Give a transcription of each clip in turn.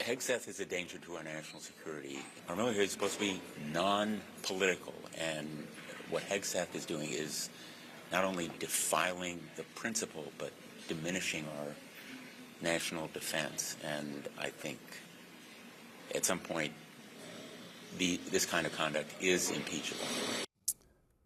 Hegseth is a danger to our national security. Our military is supposed to be non-political, and what Hegseth is doing is not only defiling the principle, but diminishing our national defense. And I think at some point, this kind of conduct is impeachable.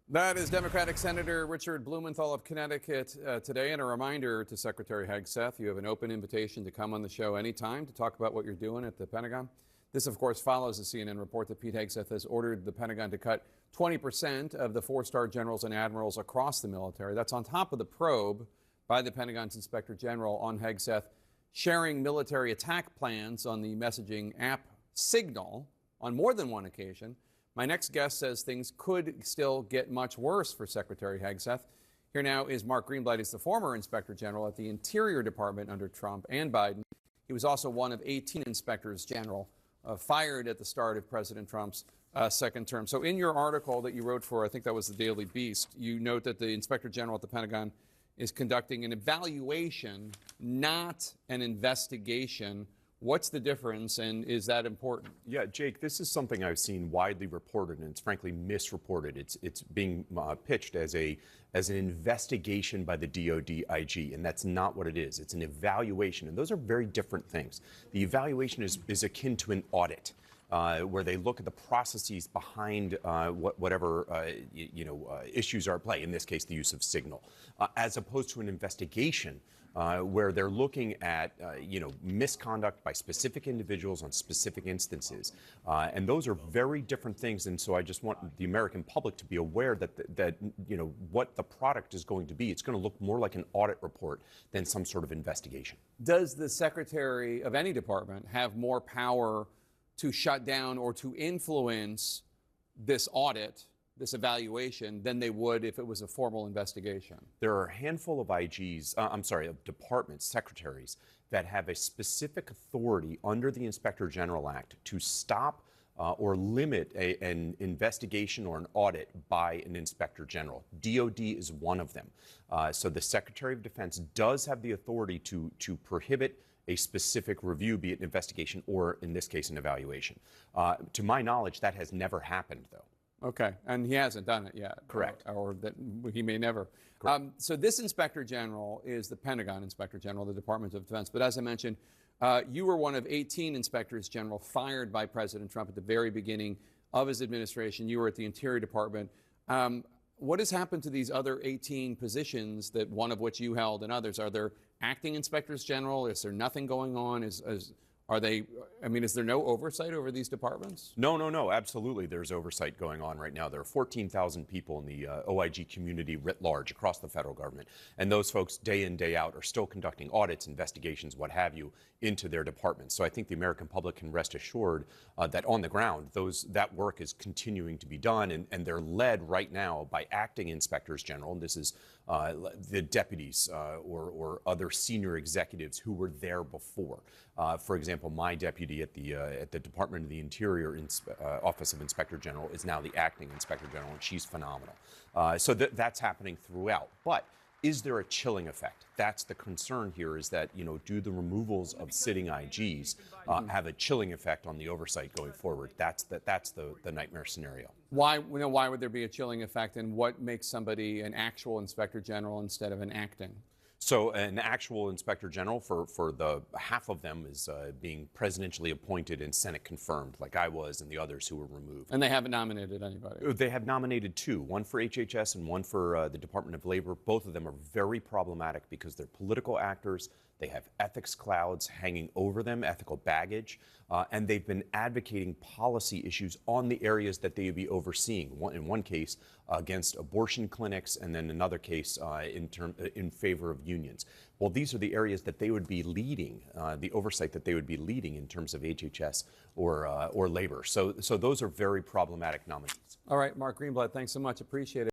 That is Democratic Senator Richard Blumenthal of Connecticut today. And a reminder to Secretary Hegseth, you have an open invitation to come on the show anytime to talk about what you're doing at the Pentagon. This, of course, follows a CNN report that Pete Hegseth has ordered the Pentagon to cut 20% of the four-star generals and admirals across the military. That's on top of the probe by the Pentagon's Inspector General on Hegseth sharing military attack plans on the messaging app Signal on more than one occasion. My next guest says things could still get much worse for Secretary Hegseth. Here now is Mark Greenblatt. He's the former Inspector General at the Interior Department under Trump and Biden. He was also one of 18 Inspectors General fired at the start of President Trump's second term. So in your article that you wrote for, I think that was the Daily Beast, you note that the Inspector General at the Pentagon is conducting an evaluation, not an investigation. What's the difference, and is that important? Yeah, Jake, this is something I've seen widely reported, and it's frankly misreported. It's being pitched as an investigation by the DoD IG, and that's not what it is. It's an evaluation, and those are very different things. The evaluation is akin to an audit, where they look at the processes behind whatever issues are at play. In this case, the use of Signal, as opposed to an investigation. Where they're looking at, misconduct by specific individuals on specific instances. And those are very different things. And so I just want the American public to be aware that what the product is going to be. It's going to look more like an audit report than some sort of investigation. Does the secretary of any department have more power to shut down or to influence this audit, this evaluation, than they would if it was a formal investigation? There are a handful of of departments, secretaries, that have a specific authority under the Inspector General Act to stop or limit an investigation or an audit by an Inspector General. DoD is one of them. So the Secretary of Defense does have the authority to prohibit a specific review, be it an investigation or, in this case, an evaluation. To my knowledge, that has never happened, though. Okay, and he hasn't done it yet. Correct. Or that he may never. So this Inspector General is the Pentagon Inspector General, the Department of Defense. But as I mentioned, you were one of 18 Inspectors General fired by President Trump at the very beginning of his administration. You were at the Interior Department. What has happened to these other 18 positions, that one of which you held and others? Are there acting Inspectors General? Is there nothing going on? Is there no oversight over these departments? No, absolutely. There's oversight going on right now. There are 14,000 people in the OIG community writ large across the federal government. And those folks, day in, day out, are still conducting audits, investigations, what have you, into their departments. So I think the American public can rest assured that on the ground, that work is continuing to be done. And they're led right now by acting Inspectors General. And this is the deputies or other senior executives who were there before. For example, my deputy at the Department of the Interior Office of Inspector General is now the acting Inspector General, and she's phenomenal. So that's happening throughout. But is there a chilling effect? That's the concern here, is that, do the removals of sitting IGs have a chilling effect on the oversight going forward? That's the nightmare scenario. Why would there be a chilling effect, and what makes somebody an actual Inspector General instead of an acting? So an actual Inspector General, for the half of them, is being presidentially appointed and Senate confirmed, like I was and the others who were removed. And they haven't nominated anybody? They have nominated two, one for HHS and one for the Department of Labor. Both of them are very problematic because they're political actors. They have ethics clouds hanging over them, ethical baggage, and they've been advocating policy issues on the areas that they would be overseeing. In one case, against abortion clinics, and then another case in favor of unions. Well, these are the areas that they would be leading, the oversight that they would be leading in terms of HHS or labor. So those are very problematic nominees. All right, Mark Greenblatt, thanks so much. Appreciate it.